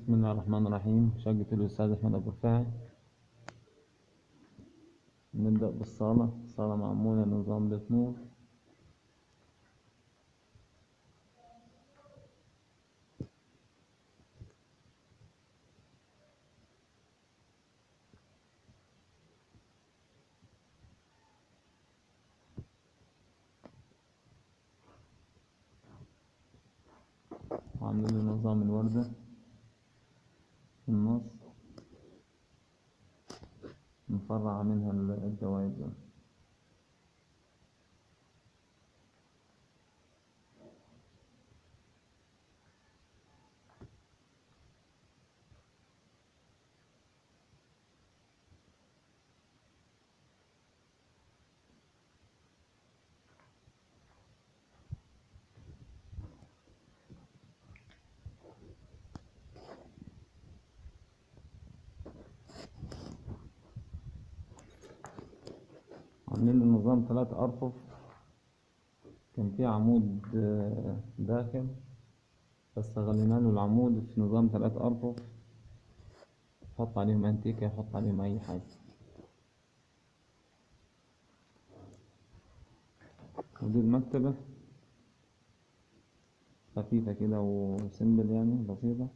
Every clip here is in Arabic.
بسم الله الرحمن الرحيم. شقة الأستاذ أحمد أبو رفاعي. نبدأ الصالة معمولة نظام بيت نور. وعاملين نظام الوردة في النص، مفرعة منها الجوايز. عاملين النظام 3 أرفف. كان فيه عمود داخل، بس غلينا له العمود في نظام 3 أرفف. يحط عليهم أنتيكة، يحط عليهم أي حاجة. ودي المكتبة خفيفة كده وسمبل، يعني بسيطة.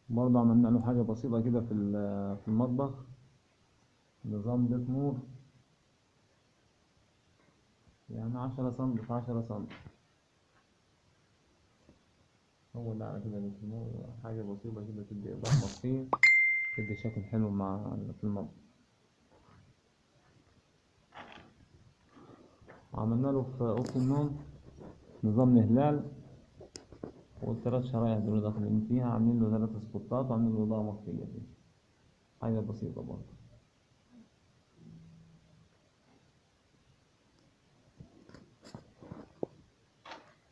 برضه عملنا له حاجة بسيطة كده في المطبخ، نظام بيت نور، يعني 10 سم في 10 سم. هو ده على كده بيت نور، حاجة بسيطة كده تدي إضاءة بسيط، تدي شكل حلو في المطبخ. عملنا له في أوضة النوم نظام الهلال، والثلاث شرايح دول داخلين فيها، عاملين له 3 سبوتات، وعاملين له إضاءة مخفية فيه. حاجة بسيطة برضه.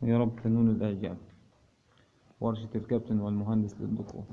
يا رب تنول الإعجاب. ورشة الكابتن والمهندس للدخول.